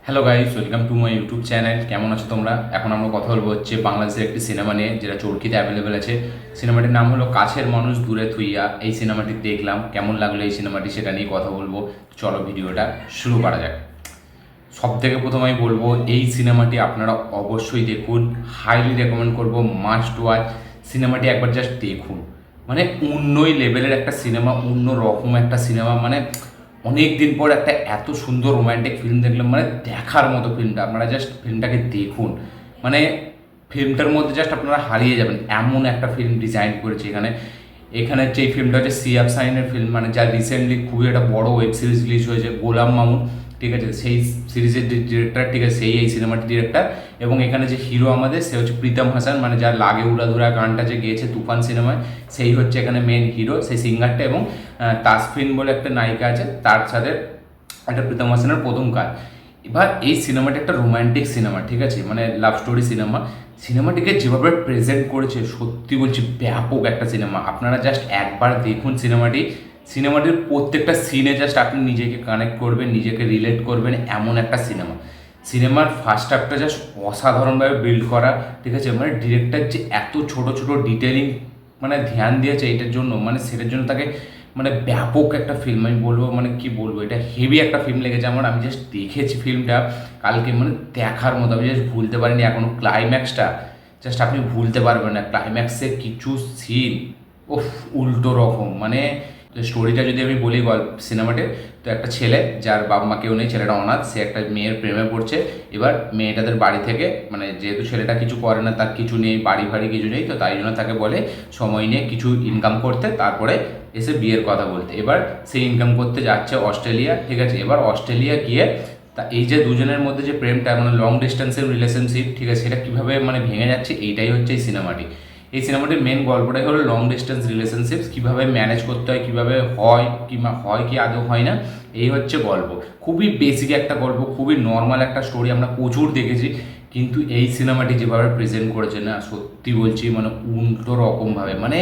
Hello guys, welcome to my YouTube channel. কেমন আছো তোমরা? এখন আমরা কথা বলবো হচ্ছে বাংলাদেশের একটি সিনেমা নিয়ে, যেটা চরকিতে অ্যাভেলেবেল আছে। সিনেমাটির নাম হলো কাছের মানুষ দূরে থুইয়া। এই সিনেমাটি দেখলাম, কেমন লাগলো এই সিনেমাটি সেটা নিয়ে কথা বলবো। চলো ভিডিওটা শুরু করা যাক। সব থেকে প্রথমে আমি বলবো এই সিনেমাটি আপনারা অবশ্যই দেখুন, হাইলি রেকমেন্ড করবো, মাস্ট ওয়াচ। সিনেমাটি একবার জাস্ট দেখুন, মানে অন্যই লেভেলের একটা সিনেমা, অন্য রকম একটা সিনেমা। মানে অনেক দিন পর একটা এত সুন্দর রোম্যান্টিক ফিল্ম দেখলাম, মানে দেখার মতো ফিল্মটা। আপনারা জাস্ট ফিল্মটাকে দেখুন, মানে ফিল্মটার মধ্যে জাস্ট আপনারা হারিয়ে যাবেন, এমন একটা ফিল্ম ডিজাইন করেছে এখানে। এখানে হচ্ছে এই ফিল্মটা হচ্ছে সিয়াব সাইনের ফিল্ম, মানে যা রিসেন্টলি খুবই একটা বড় ওয়েব সিরিজ রিলিজ হয়েছে, গোলাম মামুন। ঠিক আছে, সেই সিরিজের ডিরেক্টর, ঠিক আছে, সেই এই সিনেমাটির ডিরেক্টর। এবং এখানে যে হিরো আমাদের, সে হচ্ছে প্রীতম হাসান, মানে যার লাগে উড়াধুরা গানটা যে গেয়েছে তুফান সিনেমায়, সেই হচ্ছে এখানে মেন হিরো, সেই সিঙ্গারটা। এবং তাসফিন বলে একটা নায়িকা আছে, তার সাথে একটা প্রীতম হাসানের প্রথম কাজ। এবার এই সিনেমাটা একটা রোম্যান্টিক সিনেমা, ঠিক আছে, মানে লাভ স্টোরি সিনেমা। সিনেমাটিকে যেভাবে প্রেজেন্ট করেছে, সত্যি বলছি ব্যাপক একটা সিনেমা। আপনারা জাস্ট একবার দেখুন সিনেমাটির প্রত্যেকটা সিনে জাস্ট আপনি নিজেকে কানেক্ট করবেন, নিজেকে রিলেট করবেন, এমন একটা সিনেমার ফার্স্ট হাফটা জাস্ট অসাধারণভাবে বিল্ড করা। ঠিক আছে, মানে ডিরেক্টর যে এত ছোট ছোট ডিটেলিং মানে ধ্যান দিয়েছে এটার জন্য, মানে সেটার জন্য তাকে মানে ব্যাপক একটা ফিল্ম আমি বলবো। মানে কি বলবো, এটা হেভি একটা ফিল্ম লেগেছে আমার। আমি জাস্ট দেখেছি ফিল্মটা কালকে, মানে দেখার মতো। আমি জাস্ট ভুলতে পারিনি এখনো ক্লাইম্যাক্সটা, জাস্ট আপনি ভুলতে পারবেন না। ক্লাইম্যাক্সের কিছু সিন ওফ, উল্টো রকম। মানে স্টোরিটা যদি আমি বলি সিনেমাতে, তো একটা ছেলে যার বাবা মা কেউ নেই, ছেলেটা অনাথ, সে একটা মেয়ের প্রেমে পড়ছে। এবার মেয়েটাদের বাড়ি থেকে, মানে যেহেতু ছেলেটা কিছু করে না, তার কিছু নেই, বাড়ি ভাড়ি কিছু নেই, তো তাই জন্য তাকে বলে সময় নিয়ে কিছু ইনকাম করতে, তারপরে এসে বিয়ের কথা বলতে। এবার সে ইনকাম করতে যাচ্ছে অস্ট্রেলিয়া, ঠিক আছে। এবার অস্ট্রেলিয়া গিয়ে তা এই যে দুজনের মধ্যে যে প্রেমটা, মানে লং ডিস্টেন্সের রিলেশনশিপ, ঠিক আছে, সেটা কীভাবে মানে ভেঙে যাচ্ছে, এইটাই হচ্ছে এই সিনেমাটি। এই সিনেমাটির মেন গল্পটাই হলো লং ডিস্টেন্স রিলেশনশিপস কীভাবে ম্যানেজ করতে হয়, কীভাবে হয়, হয় কি আদৌ হয় না, এই হচ্ছে গল্প। খুবই বেসিক একটা গল্প, খুবই নর্মাল একটা স্টোরি, আমরা প্রচুর দেখেছি। কিন্তু এই সিনেমাটি যেভাবে প্রেজেন্ট করেছে না, সত্যি বলছি, মানে উল্টো রকমভাবে। মানে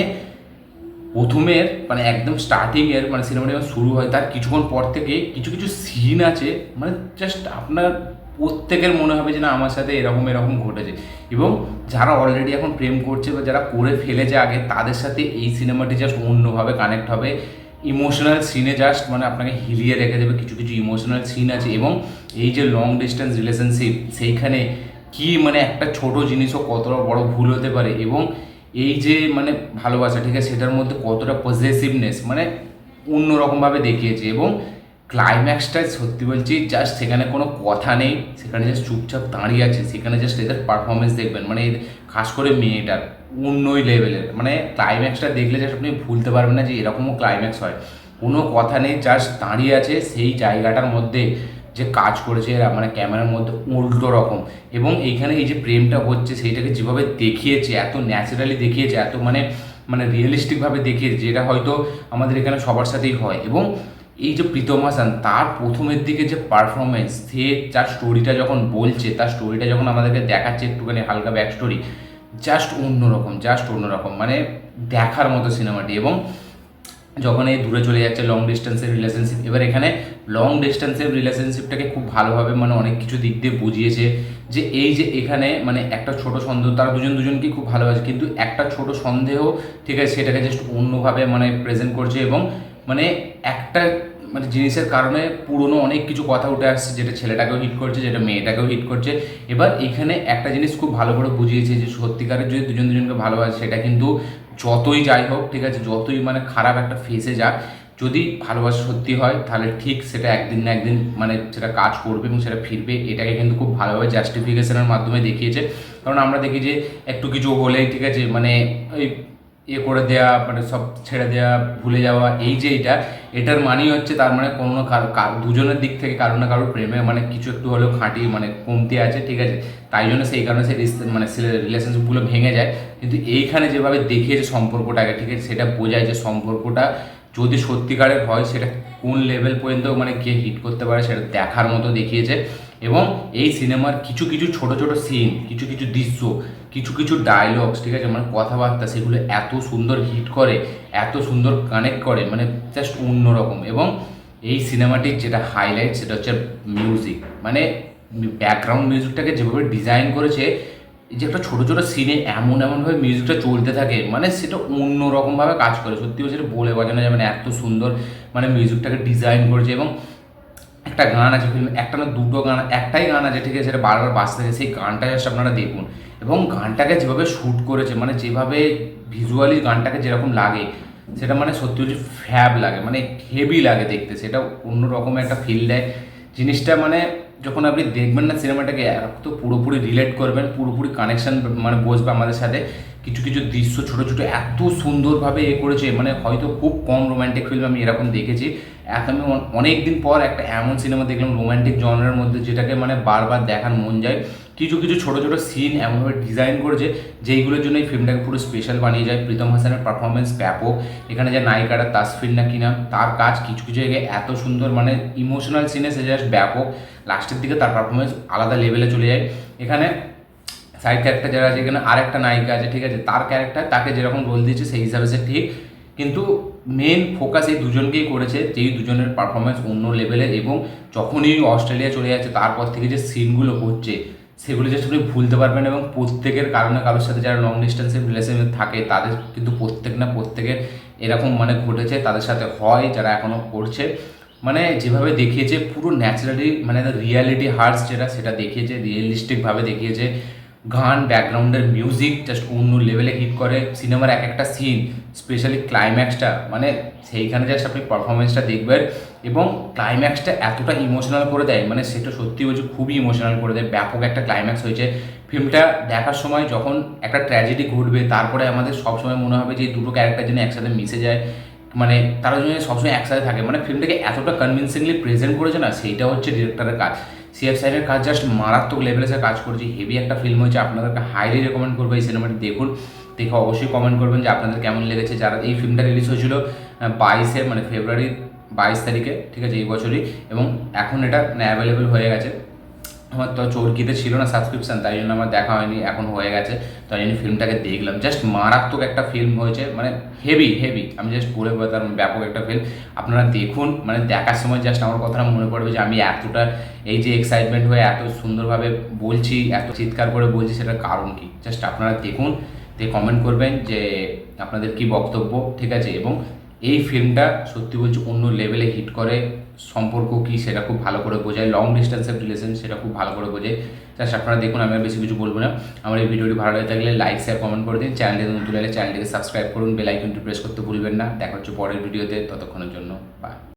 প্রথমের মানে একদম স্টার্টিংয়ের, মানে সিনেমাটা যখন শুরু হয় তার কিছুক্ষণ পর থেকে কিছু কিছু সিন আছে, মানে জাস্ট আপনার প্রত্যেকের মনে হবে যে না, আমার সাথে এরকম এরকম ঘটেছে। এবং যারা অলরেডি এখন প্রেম করছে বা যারা করে ফেলেছে আগে, তাদের সাথে এই সিনেমাটি জাস্ট অন্যভাবে কানেক্ট হবে। ইমোশনাল সিনে জাস্ট মানে আপনাকে হিলিয়ে রেখে দেবে। কিছু কিছু ইমোশনাল সিন আছে। এবং এই যে লং ডিস্টেন্স রিলেশনশিপ, সেইখানে কি মানে একটা ছোট জিনিসও কতটা বড় ভুল হতে পারে। এবং এই যে মানে ভালোবাসা, ঠিক আছে, সেটার মধ্যে কতটা পজেসিভনেস মানে অন্যরকমভাবে দেখিয়েছে। এবং ক্লাইম্যাক্সটা সত্যি বলছি, জাস্ট সেখানে কোনো কথা নেই, সেখানে জাস্ট চুপচাপ দাঁড়িয়ে আছে। সেখানে জাস্ট এদের পারফরমেন্স দেখবেন, মানে খাস করে মেয়েটার অন্যই লেভেলের। মানে ক্লাইম্যাক্সটা দেখলে জাস্ট আপনি ভুলতে পারবেন না যে এরকমও ক্লাইম্যাক্স হয়। কোনো কথা নেই, জাস্ট দাঁড়িয়ে আছে সেই জায়গাটার মধ্যে, যে কাজ করেছে এরা, মানে ক্যামেরার মধ্যে উল্টো রকম। এবং এইখানে এই যে প্রেমটা হচ্ছে, সেইটাকে যেভাবে দেখিয়েছে, এত ন্যাচারালি দেখিয়েছে, এত মানে মানে রিয়েলিস্টিকভাবে দেখিয়েছে, যেটা হয়তো আমাদের এখানে সবার সাথেই হয়। এবং এই যে প্রীতম হাসান, তার প্রথমের দিকে যে পারফরমেন্স, সে তার স্টোরিটা যখন বলছে, তার স্টোরিটা যখন আমাদেরকে দেখাচ্ছে একটুখানি হালকা ব্যাক স্টোরি, জাস্ট অন্যরকম, মানে দেখার মতো সিনেমাটি। এবং যখন এই দূরে চলে যাচ্ছে লং ডিস্টেন্সের রিলেশনশিপ, এবার এখানে লং ডিস্টেন্সের রিলেশনশিপটাকে খুব ভালোভাবে মানে অনেক কিছু দিক দিয়ে বুঝিয়েছে। যে এই যে এখানে মানে একটা ছোট সন্দেহ, তারা দুজনকে খুব ভালোবাসে, কিন্তু একটা ছোট সন্দেহ, ঠিক আছে, সেটাকে জাস্ট অন্যভাবে মানে প্রেজেন্ট করছে। এবং মানে একটা মানে জিনিসের কারণে পুরনো অনেক কিছু কথা উঠে আসছে, যেটা ছেলেটাকেও হিট করছে, যেটা মেয়েটাকেও হিট করছে। এবার এখানে একটা জিনিস খুব ভালো করে বুঝিয়েছে যে সত্যিকারের যদি দুজনকে ভালোবাসে, সেটা কিন্তু যতই যাই হোক, ঠিক আছে, যতই মানে খারাপ একটা ফেসে যাক, যদি ভালোবাসা সত্যি হয়, তাহলে ঠিক সেটা একদিন না একদিন মানে সেটা কাজ করবে এবং সেটা ফিরবে। এটাকে কিন্তু খুব ভালোভাবে জাস্টিফিকেশনের মাধ্যমে দেখিয়েছে। কারণ আমরা দেখি যে একটু কিছু হলেই, ঠিক আছে, মানে ওই করে দেওয়া, মানে সব ছেড়ে দেওয়া, ভুলে যাওয়া, এই যে এটার মানেই হচ্ছে তার মানে কোনো না দুজনের দিক থেকে কারো না কারোর প্রেমে মানে কিছু একটু হলেও খাঁটি মানে কমতি আছে, ঠিক আছে। তাই জন্য সেই কারণে সেই মানে রিলেশনশিপগুলো ভেঙে যায়। কিন্তু এইখানে যেভাবে দেখিয়েছে সম্পর্কটাকে, ঠিক আছে, সেটা বোঝায় যে সম্পর্কটা যদি সত্যিকারের হয়, সেটা কোন লেভেল পর্যন্ত মানে কে হিট করতে পারে, সেটা দেখার মতো দেখিয়েছে। এবং এই সিনেমার কিছু কিছু ছোট ছোট সিন, কিছু কিছু দৃশ্য, কিছু কিছু ডায়লগস, ঠিক আছে, মানে কথাবার্তা, সেগুলো এত সুন্দর হিট করে, এত সুন্দর কানেক্ট করে, মানে জাস্ট অন্যরকম। এবং এই সিনেমাটির যেটা হাইলাইট, সেটা হচ্ছে মিউজিক। মানে ব্যাকগ্রাউন্ড মিউজিকটাকে যেভাবে ডিজাইন করেছে, এই যে একটা ছোটো ছোটো সিনে এমনভাবে মিউজিকটা চলতে থাকে, মানে সেটা অন্যরকমভাবে কাজ করে। সত্যি বলছি, এটা বলে বোঝানো যাবে না, এত সুন্দর মানে মিউজিকটাকে ডিজাইন করেছে। এবং একটা গান আছে ফিল্ম, একটা না দুটো গান, একটাই গান আছে ঠিক আছে, সেটা বারবার বাজতে থাকে, সেই গানটা জাস্ট আপনারা দেখুন। এবং গানটাকে যেভাবে শ্যুট করেছে, মানে যেভাবে ভিজুয়ালি গানটাকে যেরকম লাগে, সেটা মানে সত্যি হচ্ছে ফ্যাব লাগে, মানে হেভি লাগে দেখতে, সেটা অন্যরকম একটা ফিল দেয় জিনিসটা। মানে যখন আপনি দেখবেন না সিনেমাটাকে, তো পুরোপুরি রিলেট করবেন, পুরোপুরি কানেকশন মানে বসবে আমাদের সাথে। কিছু কিছু দৃশ্য ছোটো ছোটো এত সুন্দরভাবে করেছে, মানে হয়তো খুব কম রোম্যান্টিক ফিল্ম আমি এরকম দেখেছি। আমি অনেক দিন পর একটা এমন সিনেমা দেখলাম রোম্যান্টিক জনরের মধ্যে, যেটাকে মানে বারবার দেখার মন যায়। কিছু কিছু ছোটো ছোটো সিন এমনভাবে ডিজাইন করেছে যেইগুলোর জন্য এই ফিল্মটাকে পুরো স্পেশাল বানিয়ে যায়। প্রীতম হাসানের পারফরমেন্স ব্যাপক, এখানে যে নায়িকাটা তাসফির না কিনা, তার কাজ কিছু কিছু জায়গায় এত সুন্দর, মানে ইমোশনাল সিনে সে জাস্ট ব্যাপক। লাস্টের দিকে তার পারফরমেন্স আলাদা লেভেলে চলে যায়। এখানে সাইড ক্যারেক্টার যারা আছে, এখানে আরেকটা নায়িকা আছে ঠিক আছে, তার ক্যারেক্টার তাকে যেরকম রোল দিয়েছে সেই হিসাবে সে ঠিক, কিন্তু মেন ফোকাস এই দুজনকেই করেছে, যেই দুজনের পারফরমেন্স অন্য লেভেলের। এবং যখনই অস্ট্রেলিয়া চলে যাচ্ছে তারপর থেকে যে সিনগুলো হচ্ছে, সেগুলো জাস্ট আপনি ভুলতে পারবেন। এবং প্রত্যেকের কারণে কারোর সাথে যারা লং ডিস্টেন্সের রিলেশনে থাকে, তাদের কিন্তু প্রত্যেকের এরকম মানে ঘটেছে, তাদের সাথে হয় যারা এখনও করছে। মানে যেভাবে দেখিয়েছে পুরো ন্যাচারালি, মানে রিয়ালিটি হার্স যেটা, সেটা দেখিয়েছে, রিয়েলিস্টিকভাবে দেখিয়েছে। গান, ব্যাকগ্রাউন্ডের মিউজিক জাস্ট অন্য লেভেলে হিট করে। সিনেমার এক একটা সিন, স্পেশালি ক্লাইম্যাক্সটা, মানে সেইখানে জাস্ট আপনি পারফরমেন্সটা দেখবেন। এবং ক্লাইম্যাক্সটা এতটা ইমোশনাল করে দেয়, মানে সেটা সত্যি বলছে খুবই ইমোশনাল করে দেয়। ব্যাপক একটা ক্লাইম্যাক্স হয়েছে ফিল্মটা দেখার সময়। যখন একটা ট্র্যাজেডি ঘটবে, তারপরে আমাদের সবসময় মনে হবে যে এই দুটো ক্যারেক্টার যেন একসাথে মিশে যায়, মানে তারা যেন সবসময় একসাথে থাকে। মানে ফিল্মটাকে এতটা কনভিনসিংলি প্রেজেন্ট করেছে না, সেইটা হচ্ছে ডিরেক্টরের কাজ। সিএফ সাইনের কাজ জাস্ট মারাত্মক লেভেলে সে কাজ করেছে, হেভি একটা ফিল্ম হয়েছে। আপনাদেরকে হাইলি রেকমেন্ড করবো এই সিনেমাটি দেখুন। দেখে অবশ্যই কমেন্ট করবেন যে আপনাদের কেমন লেগেছে। যারা এই ফিল্মটা রিলিজ হয়েছিল 22 মানে ফেব্রুয়ারি 22 তারিখে ঠিক আছে, এই বছরই। এবং এখন এটা অ্যাভেলেবেল হয়ে গেছে। আমার তো চরকিতে ছিল না সাবস্ক্রিপশান, তাই জন্য আমার দেখা হয়নি, এখন হয়ে গেছে, তাই জন্য ফিল্মটাকে দেখলাম। জাস্ট মারাত্মক একটা ফিল্ম হয়েছে, মানে হেভি, আমি জাস্ট বলে তার ব্যাপক একটা ফিল্ম। আপনারা দেখুন, মানে দেখার সময় জাস্ট আমার কথাটা মনে পড়বে যে আমি এতটা এই যে এক্সাইটমেন্ট হয়ে এত সুন্দরভাবে বলছি, এত চিৎকার করে বলছি, সেটার কারণ কি জাস্ট আপনারা দেখুন, কমেন্ট করবেন যে আপনাদের কি বক্তব্য ঠিক আছে। এবং এই ফিল্মটা সত্যি বলছি অন্য লেভেলে হিট করে। সম্পর্ক কী সেটা খুব ভালো করে বোঝায়, লং ডিস্টেন্সের রিলেশন সেটা খুব ভালো করে বোঝায়। জাস্ট আপনারা দেখুন, আমি আর বেশি কিছু বলবো না। আমার এই ভিডিওটি ভালো লাগে থাকলে লাইক, শেয়ার, কমেন্ট করে দিন। চ্যানেলটি নতুন হলে চ্যানেলটিকে সাবস্ক্রাইব করুন, বেল আইকনটি প্রেস করতে ভুলবেন না। দেখা হচ্ছে পরের ভিডিওতে, ততক্ষণের জন্য বাই।